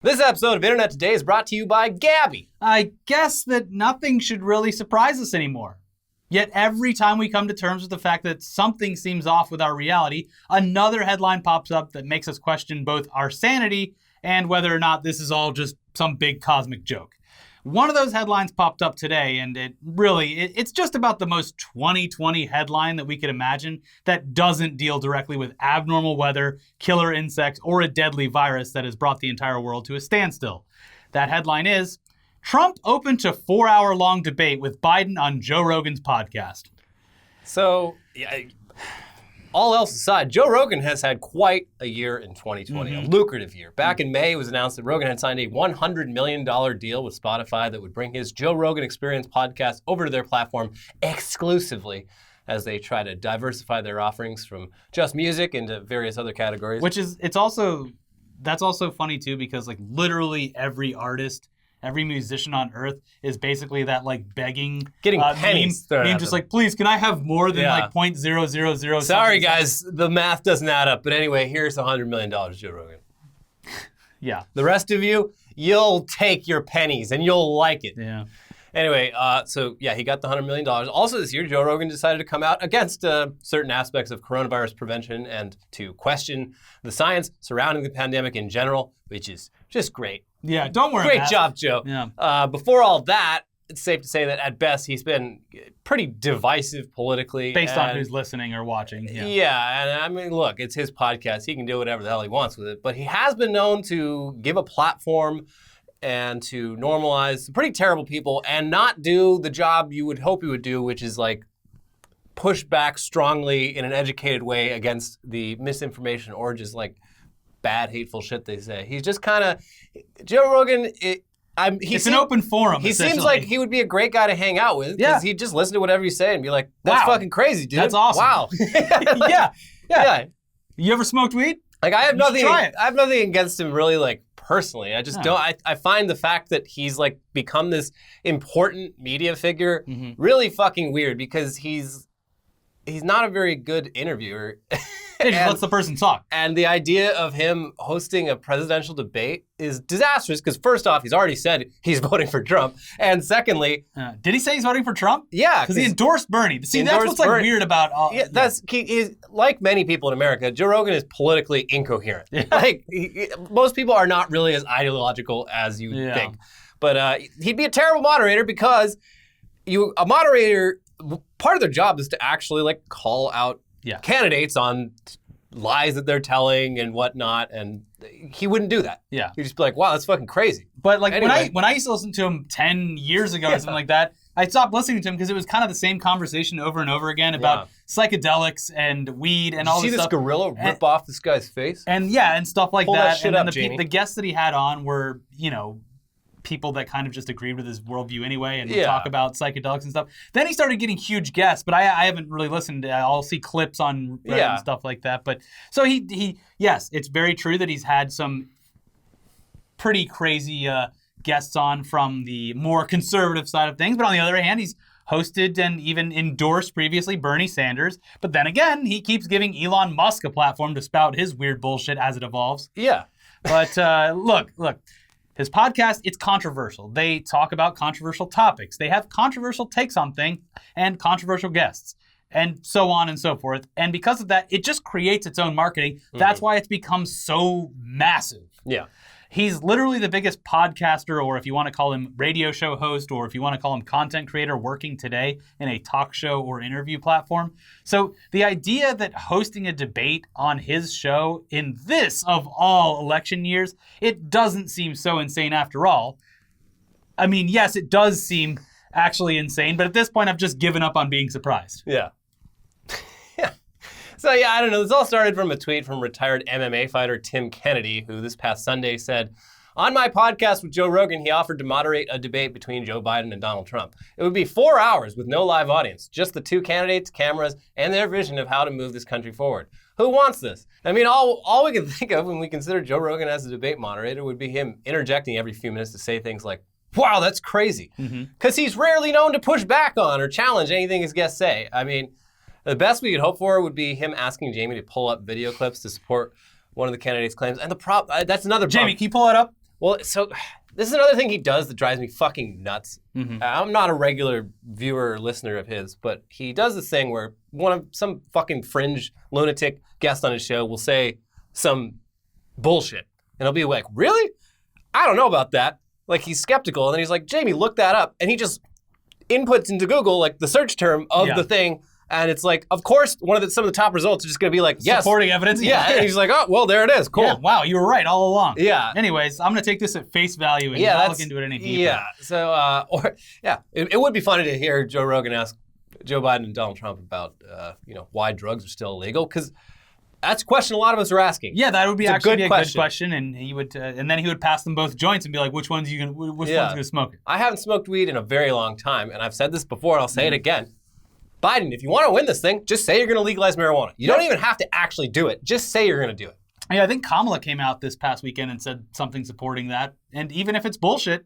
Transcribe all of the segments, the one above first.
This episode of Internet Today is brought to you by Gabby. I guess that nothing should really surprise us anymore. Yet every time we come to terms with the fact that something seems off with our reality, another headline pops up that makes us question both our sanity and whether or not this is all just some big cosmic joke. One of those headlines popped up today, and it's just about the most 2020 headline that we could imagine that doesn't deal directly with abnormal weather, killer insects, or a deadly virus that has brought the entire world to a standstill. That headline is, Trump open to 4-hour-long debate with Biden on Joe Rogan's podcast. So, all else aside, Joe Rogan has had quite a year in 2020, a lucrative year. Back in May, it was announced that Rogan had signed a $100 million deal with Spotify that would bring his Joe Rogan Experience podcast over to their platform exclusively as they try to diversify their offerings from just music into various other categories. That's also funny too, because like literally every artist, every musician on earth is basically that like begging, getting pennies. Meme just like, please, can I have more than like 0.000? Sorry guys, the math doesn't add up. But anyway, here's $100 million, Joe Rogan. Yeah. The rest of you, you'll take your pennies and you'll like it. Yeah. Anyway, he got the $100 million. Also this year, Joe Rogan decided to come out against certain aspects of coronavirus prevention and to question the science surrounding the pandemic in general, which is just great. Yeah, don't worry. Great job, Joe. Yeah. Before all that, it's safe to say that at best he's been pretty divisive politically. Based on who's listening or watching. Yeah, and I mean, look, it's his podcast. He can do whatever the hell he wants with it. But he has been known to give a platform and to normalize pretty terrible people and not do the job you would hope he would do, which is like push back strongly in an educated way against the misinformation or just like bad, hateful shit they say. He's just kind of, Joe Rogan, it's an open forum, he seems like he would be a great guy to hang out with because he'd just listen to whatever you say and be like, that's fucking crazy, dude. That's awesome. Wow. Yeah. You ever smoked weed? Like I have nothing against him really, like personally. I just don't, I find the fact that he's like become this important media figure really fucking weird because he's not a very good interviewer. He just lets the person talk. And the idea of him hosting a presidential debate is disastrous because first off, he's already said he's voting for Trump. And secondly... did he say he's voting for Trump? Yeah. Because he endorsed Bernie. See, that's what's like weird about... He's, like many people in America, Joe Rogan is politically incoherent. Like, most people are not really as ideological as you think. But he'd be a terrible moderator because a moderator... Part of their job is to actually like call out candidates on lies that they're telling and whatnot, and he wouldn't do that. Yeah, he'd just be like, "Wow, that's fucking crazy." But like when I used to listen to him 10 years ago or something like that, I stopped listening to him because it was kind of the same conversation over and over again about psychedelics and weed and all this stuff. See this gorilla rip off this guy's face? And stuff like Pull that. that shit and up, then the guests that he had on were, people that kind of just agreed with his worldview anyway and would talk about psychedelics and stuff. Then he started getting huge guests, but I haven't really listened. I'll see clips on Reddit and stuff like that. But so yes, it's very true that he's had some pretty crazy guests on from the more conservative side of things. But on the other hand, he's hosted and even endorsed previously Bernie Sanders. But then again, he keeps giving Elon Musk a platform to spout his weird bullshit as it evolves. Yeah. But look. His podcast, it's controversial. They talk about controversial topics. They have controversial takes on things and controversial guests and so on and so forth. And because of that, it just creates its own marketing. That's why it's become so massive. Yeah. He's literally the biggest podcaster, or if you want to call him radio show host, or if you want to call him content creator working today in a talk show or interview platform. So the idea that hosting a debate on his show in this of all election years, it doesn't seem so insane after all. I mean, yes, it does seem actually insane, but at this point I've just given up on being surprised. Yeah. So I don't know. This all started from a tweet from retired MMA fighter Tim Kennedy, who this past Sunday said, "On my podcast with Joe Rogan, he offered to moderate a debate between Joe Biden and Donald Trump. It would be 4 hours with no live audience, just the two candidates, cameras, and their vision of how to move this country forward. Who wants this?" I mean, all we can think of when we consider Joe Rogan as a debate moderator would be him interjecting every few minutes to say things like, "Wow, that's crazy." Because he's rarely known to push back on or challenge anything his guests say. I mean, the best we could hope for would be him asking Jamie to pull up video clips to support one of the candidates' claims. And that's another problem. Jamie, can you pull that up? Well, so this is another thing he does that drives me fucking nuts. I'm not a regular viewer or listener of his, but he does this thing where some fucking fringe lunatic guest on his show will say some bullshit. And he'll be like, really? I don't know about that. Like, he's skeptical. And then he's like, Jamie, look that up. And he just inputs into Google, like, the search term of the thing. And it's like, of course, some of the top results are just going to be like, yes. Supporting evidence? Yeah. And he's like, oh, well, there it is. Cool. Yeah, wow, you were right all along. Yeah. Anyways, I'm going to take this at face value and not look into it any deeper. Yeah. So, it would be funny to hear Joe Rogan ask Joe Biden and Donald Trump about, why drugs are still illegal. Because that's a question a lot of us are asking. Yeah, that would be a good question, and he would, and then he would pass them both joints and be like, "Which one's gonna smoke it?" I haven't smoked weed in a very long time, and I've said this before, and I'll say it again. Biden, if you want to win this thing, just say you're going to legalize marijuana. You don't even have to actually do it. Just say you're going to do it. Yeah, I think Kamala came out this past weekend and said something supporting that, and even if it's bullshit,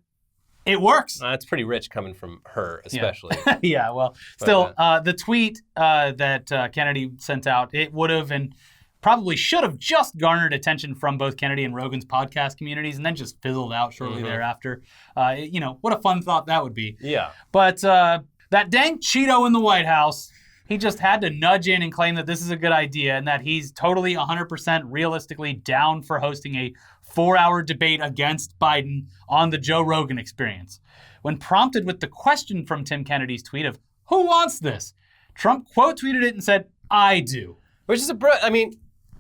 it works. It's pretty rich coming from her, especially. Yeah, well, still, the tweet that Kennedy sent out, it would have and probably should have just garnered attention from both Kennedy and Rogan's podcast communities and then just fizzled out shortly thereafter. What a fun thought that would be. Yeah. But that dang Cheeto in the White House, he just had to nudge in and claim that this is a good idea and that he's totally 100% realistically down for hosting a 4-hour debate against Biden on the Joe Rogan Experience. When prompted with the question from Tim Kennedy's tweet of, who wants this? Trump quote tweeted it and said, I do. Which is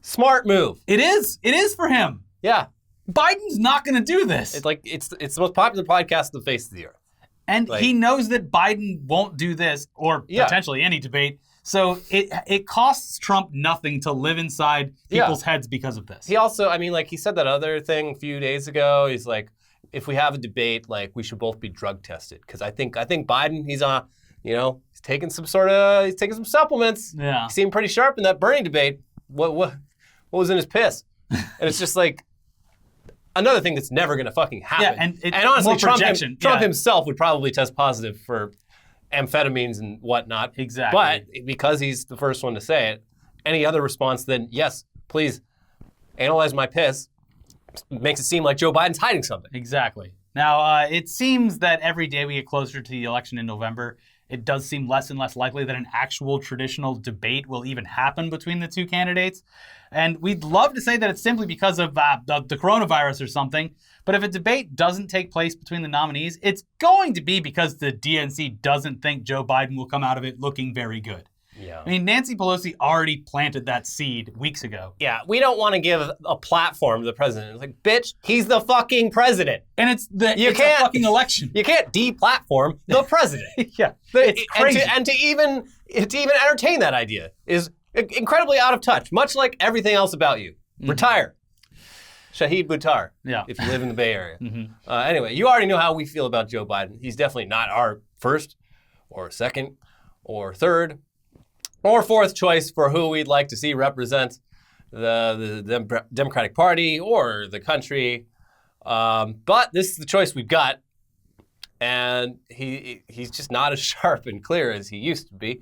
smart move. It is. It is for him. Yeah. Biden's not going to do this. It's the most popular podcast on the face of the earth. And he knows that Biden won't do this, or potentially any debate. So it costs Trump nothing to live inside people's heads because of this. He also, he said that other thing a few days ago. He's like, if we have a debate, we should both be drug tested. Because I think Biden, he's he's taking some supplements. Yeah. He seemed pretty sharp in that Bernie debate. What was in his piss? And it's just like another thing that's never going to fucking happen. Yeah, and honestly, Trump himself would probably test positive for amphetamines and whatnot. Exactly. But because he's the first one to say it, any other response than, yes, please analyze my piss, makes it seem like Joe Biden's hiding something. Exactly. Now, it seems that every day we get closer to the election in November, it does seem less and less likely that an actual traditional debate will even happen between the two candidates. And we'd love to say that it's simply because of the coronavirus or something. But if a debate doesn't take place between the nominees, it's going to be because the DNC doesn't think Joe Biden will come out of it looking very good. Yeah. Nancy Pelosi already planted that seed weeks ago. Yeah, we don't want to give a platform to the president. It's like, bitch, he's the fucking president. And it's a fucking election. You can't deplatform the president. Yeah, it's crazy. And to even entertain that idea is incredibly out of touch, much like everything else about you. Retire. Shahid Buttar, if you live in the Bay Area. Anyway, you already know how we feel about Joe Biden. He's definitely not our first or second or third or fourth choice for who we'd like to see represent the Democratic Party or the country. But this is the choice we've got. And he's just not as sharp and clear as he used to be.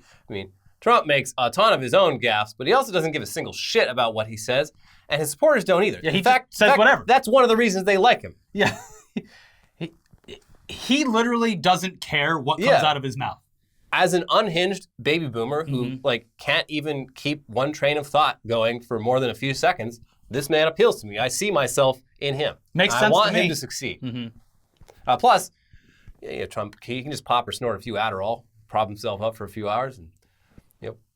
Trump makes a ton of his own gaffes, but he also doesn't give a single shit about what he says. And his supporters don't either. Yeah, in fact, says whatever. That's one of the reasons they like him. Yeah. He literally doesn't care what comes out of his mouth. As an unhinged baby boomer who can't even keep one train of thought going for more than a few seconds, this man appeals to me. I see myself in him. Makes sense to me. I want him to succeed. Plus, Trump, he can just pop or snort a few Adderall, prop himself up for a few hours, and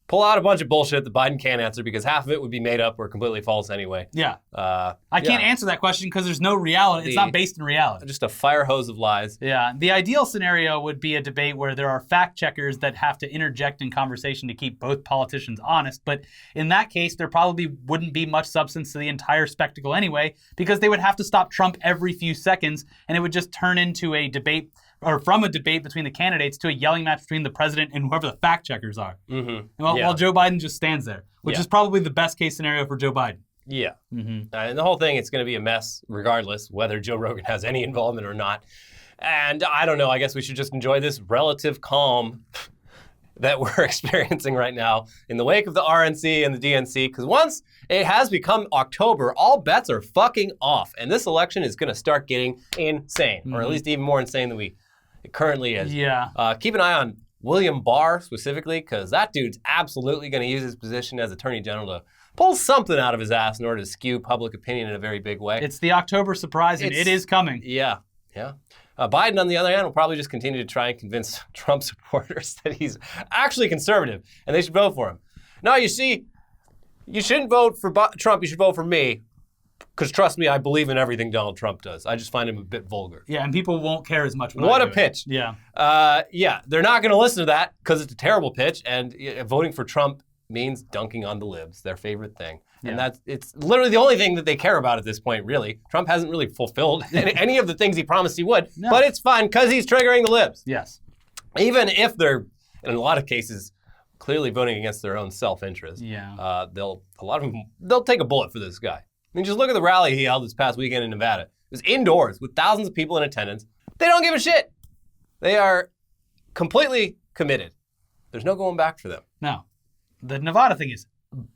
pull out a bunch of bullshit that Biden can't answer because half of it would be made up or completely false anyway. Yeah. I can't answer that question because there's no reality. It's not based in reality. Just a fire hose of lies. Yeah. The ideal scenario would be a debate where there are fact checkers that have to interject in conversation to keep both politicians honest. But in that case, there probably wouldn't be much substance to the entire spectacle anyway because they would have to stop Trump every few seconds and it would just turn into a debate or from a debate between the candidates to a yelling match between the president and whoever the fact checkers are. While Joe Biden just stands there, which is probably the best case scenario for Joe Biden. Yeah. And the whole thing, it's going to be a mess regardless, whether Joe Rogan has any involvement or not. And I don't know, I guess we should just enjoy this relative calm that we're experiencing right now in the wake of the RNC and the DNC, because once it has become October, all bets are fucking off, and this election is going to start getting insane, or at least even more insane than it currently is. Yeah. Keep an eye on William Barr specifically, because that dude's absolutely going to use his position as Attorney General to pull something out of his ass in order to skew public opinion in a very big way. It's the October surprise, and it is coming. Yeah. Biden, on the other hand, will probably just continue to try and convince Trump supporters that he's actually conservative and they should vote for him. No, you see, you shouldn't vote for Trump, you should vote for me. Because trust me, I believe in everything Donald Trump does. I just find him a bit vulgar. Yeah, and people won't care as much. What a pitch. Yeah. They're not going to listen to that because it's a terrible pitch. And voting for Trump means dunking on the libs, their favorite thing. And it's literally the only thing that they care about at this point, really. Trump hasn't really fulfilled any of the things he promised he would. No. But it's fine because he's triggering the libs. Yes. Even if they're, in a lot of cases, clearly voting against their own self-interest. Yeah. A lot of them, they'll take a bullet for this guy. I mean, just look at the rally he held this past weekend in Nevada. It was indoors with thousands of people in attendance. They don't give a shit. They are completely committed. There's no going back for them. No. The Nevada thing is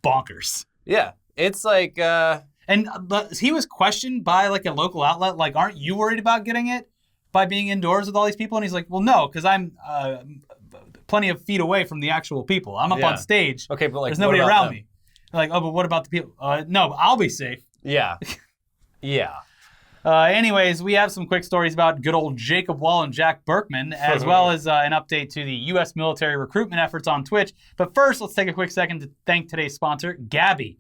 bonkers. Yeah. It's like... But he was questioned by like a local outlet, like, aren't you worried about getting it by being indoors with all these people? And he's like, well, no, because I'm plenty of feet away from the actual people. I'm up on stage. Okay, but like, there's nobody around me. Like, oh, but what about the people? No, but I'll be safe. Yeah. Yeah. Anyways, we have some quick stories about good old Jacob Wohl and Jack Burkman, as well as an update to the U.S. military recruitment efforts on Twitch. But first, let's take a quick second to thank today's sponsor, Gabby.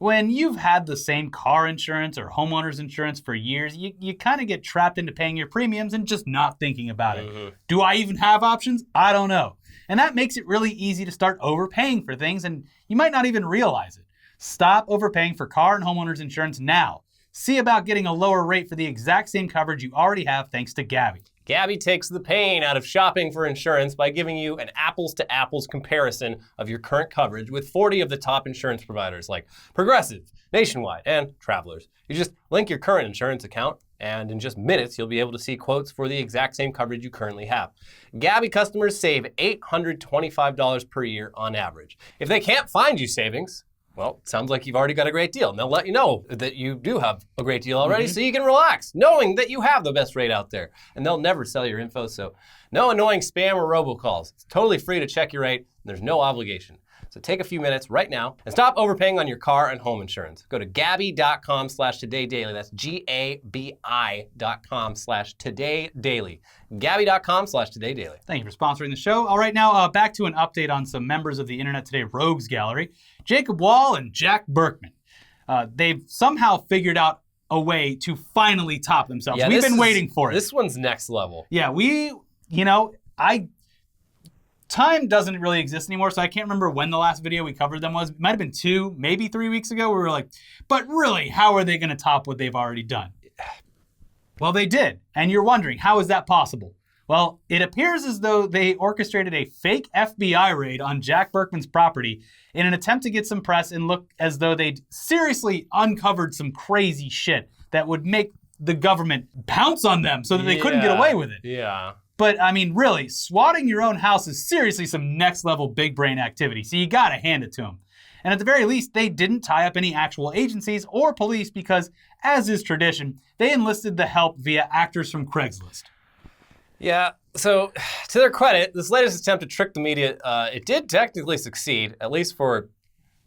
When you've had the same car insurance or homeowner's insurance for years, you kind of get trapped into paying your premiums and just not thinking about it. Do I even have options? I don't know. And that makes it really easy to start overpaying for things, and you might not even realize it. Stop overpaying for car and homeowner's insurance now. See about getting a lower rate for the exact same coverage you already have thanks to Gabby. Gabby takes the pain out of shopping for insurance by giving you an apples-to-apples comparison of your current coverage with 40 of the top insurance providers like Progressive, Nationwide, and Travelers. You just link your current insurance account, and in just minutes, you'll be able to see quotes for the exact same coverage you currently have. Gabby customers save $825 per year on average. If they can't find you savings, well, it sounds like you've already got a great deal. And they'll let you know that you do have a great deal already, so you can relax, knowing that you have the best rate out there. And they'll never sell your info, so no annoying spam or robocalls. It's totally free to check your rate, and there's no obligation. So take a few minutes right now and stop overpaying on your car and home insurance. Go to Gabby.com/todaydaily. That's GABI.com/todaydaily. Gabby.com/todaydaily. Thank you for sponsoring the show. All right, now back to an update on some members of the Internet Today Rogues Gallery. Jacob Wohl and Jack Burkman. They've somehow figured out a way to finally top themselves. We've been waiting for it. This one's next level. Yeah, time doesn't really exist anymore, so I can't remember when the last video we covered them was. It might have been 2, maybe 3 weeks ago. We were like, but really, how are they going to top what they've already done? Well, they did. And you're wondering, how is that possible? Well, it appears as though they orchestrated a fake FBI raid on Jack Burkman's property in an attempt to get some press and look as though they'd seriously uncovered some crazy shit that would make the government pounce on them so that they couldn't get away with it. Yeah. But, I mean, really, swatting your own house is seriously some next-level big brain activity, so you gotta hand it to them. And at the very least, they didn't tie up any actual agencies or police because, as is tradition, they enlisted the help via actors from Craigslist. Yeah, so to their credit, this latest attempt to trick the media, it did technically succeed, at least for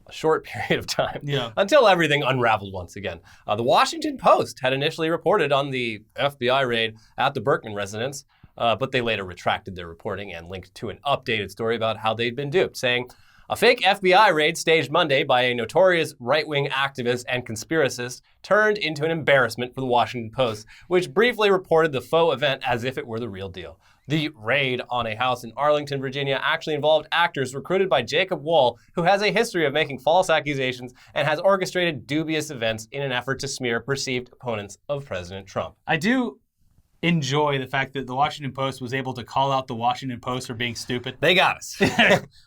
a short period of time, until everything unraveled once again. The Washington Post had initially reported on the FBI raid at the Burkman residence, but they later retracted their reporting and linked to an updated story about how they'd been duped, saying, a fake FBI raid staged Monday by a notorious right-wing activist and conspiracist turned into an embarrassment for the Washington Post, which briefly reported the faux event as if it were the real deal. The raid on a house in Arlington, Virginia actually involved actors recruited by Jacob Wohl, who has a history of making false accusations and has orchestrated dubious events in an effort to smear perceived opponents of President Trump. I do enjoy the fact that the Washington Post was able to call out the Washington Post for being stupid. They got us.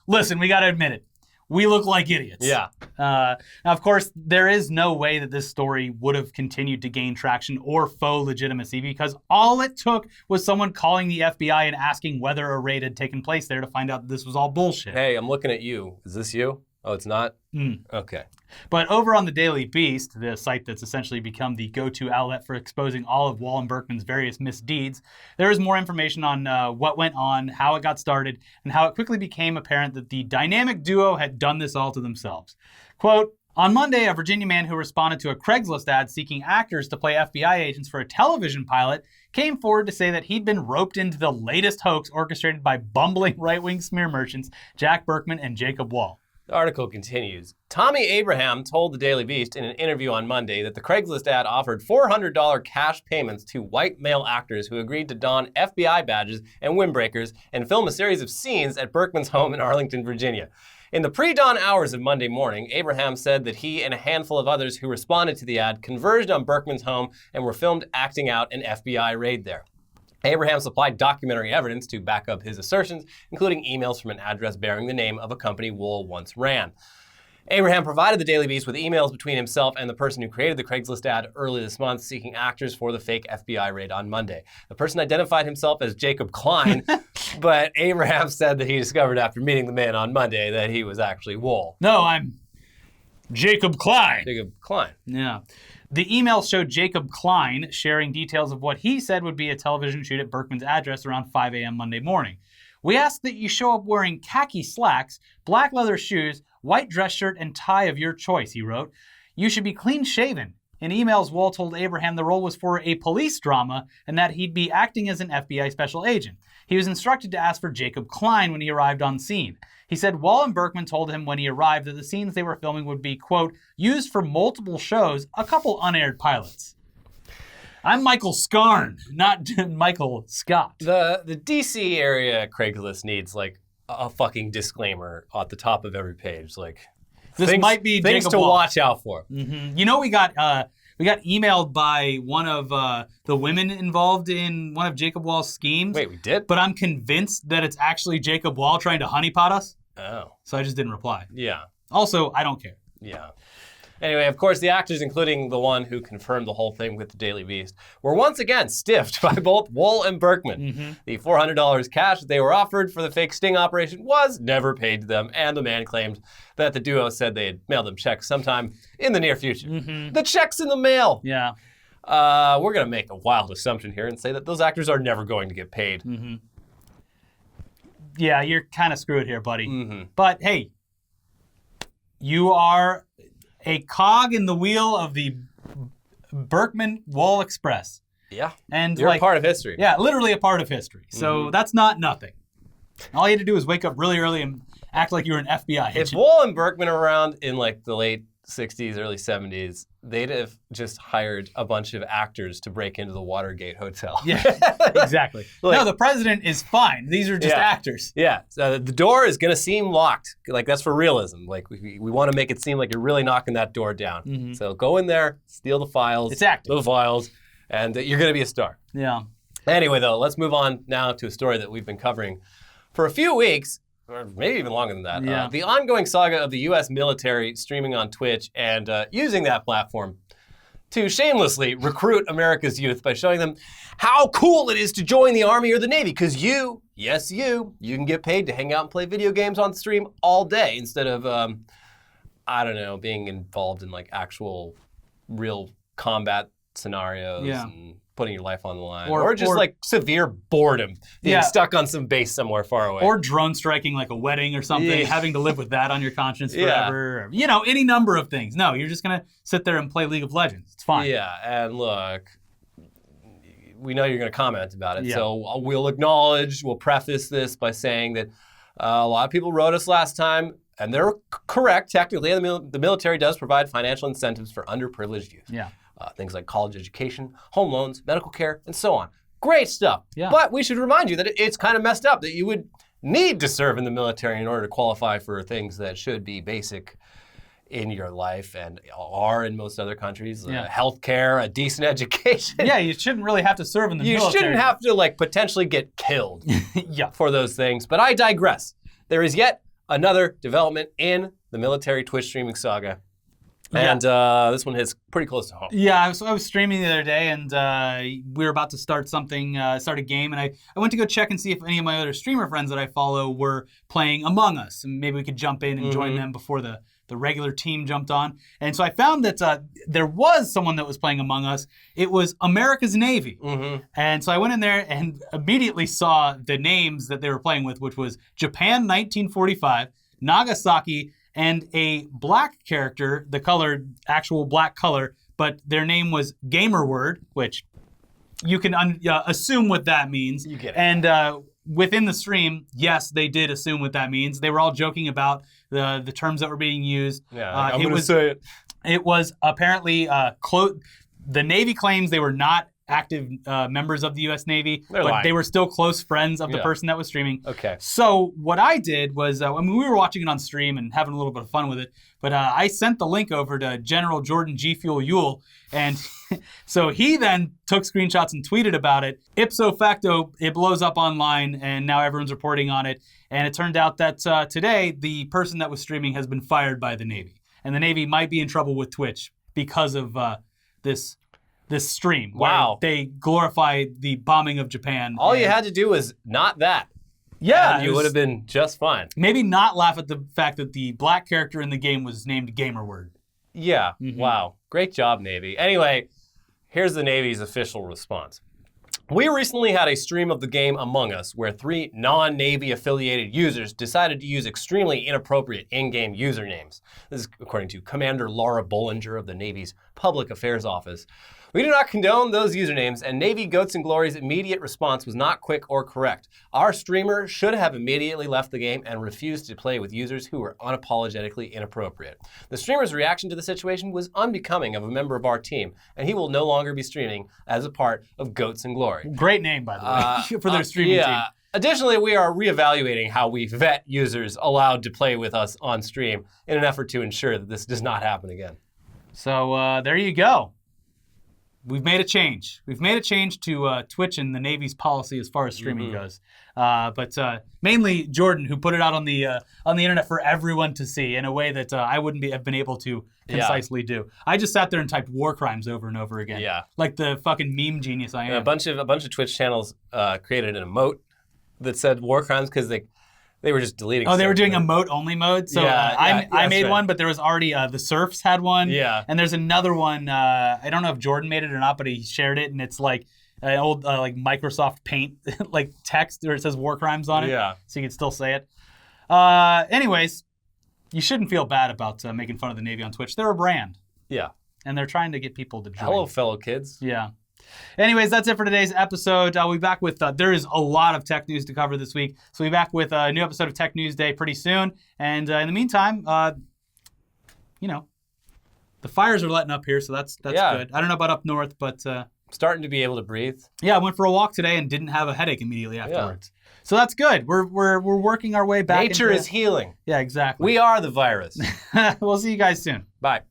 Listen, we got to admit it. we look like idiots. Yeah. Now, of course, there is no way that this story would have continued to gain traction or faux legitimacy because all it took was someone calling the FBI and asking whether a raid had taken place there to find out that this was all bullshit. Hey, I'm looking at you. Is this you? Oh, it's not? Mm. Okay. But over on the Daily Beast, the site that's essentially become the go-to outlet for exposing all of Wohl and Burkman's various misdeeds, there is more information on what went on, how it got started, and how it quickly became apparent that the dynamic duo had done this all to themselves. Quote, on Monday, a Virginia man who responded to a Craigslist ad seeking actors to play FBI agents for a television pilot came forward to say that he'd been roped into the latest hoax orchestrated by bumbling right-wing smear merchants Jack Burkman and Jacob Wohl. The article continues. Tommy Abraham told the Daily Beast in an interview on Monday that the Craigslist ad offered $400 cash payments to white male actors who agreed to don FBI badges and windbreakers and film a series of scenes at Burkman's home in Arlington, Virginia. In the pre-dawn hours of Monday morning, Abraham said that he and a handful of others who responded to the ad converged on Burkman's home and were filmed acting out an FBI raid there. Abraham supplied documentary evidence to back up his assertions, including emails from an address bearing the name of a company Wohl once ran. Abraham provided the Daily Beast with emails between himself and the person who created the Craigslist ad early this month seeking actors for the fake FBI raid on Monday. The person identified himself as Jacob Klein, but Abraham said that he discovered after meeting the man on Monday that he was actually Wohl. No, I'm Jacob Klein. Jacob Klein. Yeah. The email showed Jacob Klein sharing details of what he said would be a television shoot at Burkman's address around 5 a.m. Monday morning. We ask that you show up wearing khaki slacks, black leather shoes, white dress shirt, and tie of your choice, he wrote. You should be clean-shaven. In emails, Wohl told Abraham the role was for a police drama and that he'd be acting as an FBI special agent. He was instructed to ask for Jacob Klein when he arrived on scene. He said Wohl and Burkman told him when he arrived that the scenes they were filming would be, quote, used for multiple shows, a couple unaired pilots. I'm Michael Scarn, not Michael Scott. The DC area Craigslist needs like a fucking disclaimer at the top of every page. Like this might be things Jacob to Wohl. watch out for. Mm-hmm. You know, we got emailed by one of the women involved in one of Jacob Wohl's schemes. Wait, we did? But I'm convinced that it's actually Jacob Wohl trying to honeypot us. Oh. So I just didn't reply. Yeah. Also, I don't care. Yeah. Anyway, of course, the actors, including the one who confirmed the whole thing with the Daily Beast, were once again stiffed by both Wohl and Burkman. Mm-hmm. The $400 cash that they were offered for the fake sting operation was never paid to them, and the man claimed that the duo said they had mailed them checks sometime in the near future. Mm-hmm. The check's in the mail. Yeah. We're going to make a wild assumption here and say that those actors are never going to get paid. Mm-hmm. Yeah, you're kind of screwed here, buddy. Mm-hmm. But hey, you are a cog in the wheel of the Burkman-Wohl Express. Yeah. And you're a part of history. Yeah, literally a part of history. So that's not nothing. All you had to do was wake up really early and act like you were an FBI agent. If Wohl and Burkman were around in like the late 60s, early 70s, they'd have just hired a bunch of actors to break into the Watergate Hotel. Yeah, exactly. No, the president is fine. These are just actors. Yeah, so the door is going to seem locked. Like, that's for realism. Like, we want to make it seem like you're really knocking that door down. Mm-hmm. So go in there, steal the files. It's acting. The files, and you're going to be a star. Yeah. Anyway, though, let's move on now to a story that we've been covering for a few weeks, or maybe even longer than that. Yeah. The ongoing saga of the U.S. military streaming on Twitch and using that platform to shamelessly recruit America's youth by showing them how cool it is to join the Army or the Navy. Because you can get paid to hang out and play video games on stream all day instead of, I don't know, being involved in like actual real combat scenarios and putting your life on the line. Or just like severe boredom, being stuck on some base somewhere far away. Or drone striking like a wedding or something, having to live with that on your conscience forever. Or, you know, any number of things. No, you're just going to sit there and play League of Legends. It's fine. Yeah, and look, we know you're going to comment about it. So we'll preface this by saying that a lot of people wrote us last time, and they're correct technically. The military does provide financial incentives for underprivileged youth. Yeah. Things like college education, home loans, medical care, and so on. Great stuff. Yeah. But we should remind you that it's kind of messed up that you would need to serve in the military in order to qualify for things that should be basic in your life and are in most other countries. Health care, a decent education. Yeah, you shouldn't really have to serve in the military. You shouldn't have to like potentially get killed for those things. But I digress. There is yet another development in the military Twitch streaming saga. Yeah. And this one hits pretty close to home. Yeah, I was streaming the other day, and we were about to start a game, and I went to go check and see if any of my other streamer friends that I follow were playing Among Us, and maybe we could jump in and join them before the regular team jumped on. And so I found that there was someone that was playing Among Us. It was America's Navy. And so I went in there and immediately saw the names that they were playing with, which was Japan 1945, Nagasaki, and a black character, the color, actual black color, but their name was Gamerword, which you can assume what that means. You get it. And within the stream, yes, they did assume what that means. They were all joking about the terms that were being used. Yeah, I'm going to say it. It was apparently the Navy claims they were not active members of the U.S. Navy, They're but lying. they were still close friends of the person that was streaming. Okay. So what I did was, we were watching it on stream and having a little bit of fun with it, but I sent the link over to General Jordan G. Fuel Ewell, and so he then took screenshots and tweeted about it. Ipso facto, it blows up online, and now everyone's reporting on it. And it turned out that today, the person that was streaming has been fired by the Navy, and the Navy might be in trouble with Twitch because of this stream. Wow. Where they glorify the bombing of Japan. All you had to do was not that. Yeah. And you would have been just fine. Maybe not laugh at the fact that the black character in the game was named Gamerword. Yeah. Wow. Great job, Navy. Anyway, here's the Navy's official response. We recently had a stream of the game Among Us where 3 non-Navy affiliated users decided to use extremely inappropriate in-game usernames. This is according to Commander Laura Bollinger of the Navy's Public Affairs Office. We do not condone those usernames, and Navy Goats and Glory's immediate response was not quick or correct. Our streamer should have immediately left the game and refused to play with users who were unapologetically inappropriate. The streamer's reaction to the situation was unbecoming of a member of our team, and he will no longer be streaming as a part of Goats and Glory. Great name, by the way, for their streaming team. Additionally, we are reevaluating how we vet users allowed to play with us on stream in an effort to ensure that this does not happen again. So there you go. We've made a change. We've made a change to Twitch and the Navy's policy as far as streaming goes. But mainly Jordan, who put it out on the internet for everyone to see in a way that I wouldn't have been able to concisely do. I just sat there and typed war crimes over and over again. Yeah. Like the fucking meme genius I am. And a bunch of Twitch channels created an emote that said war crimes because they were just deleting. Oh, they were doing emote-only mode? So I made one, but there was already, the Surfs had one. Yeah. And there's another one, I don't know if Jordan made it or not, but he shared it, and it's like an old like Microsoft Paint like text where it says war crimes on it. Yeah. So you can still say it. Anyways, you shouldn't feel bad about making fun of the Navy on Twitch. They're a brand. Yeah. And they're trying to get people to join. Hello, fellow kids. Yeah. Anyways, that's it for today's episode. I'll be back with, there is a lot of tech news to cover this week. So we'll be back with a new episode of Tech News Day pretty soon. And in the meantime, the fires are letting up here, so that's good. I don't know about up north, but... starting to be able to breathe. Yeah, I went for a walk today and didn't have a headache immediately afterwards. Yeah. So that's good. We're working our way back. Nature is healing. Yeah, exactly. We are the virus. We'll see you guys soon. Bye.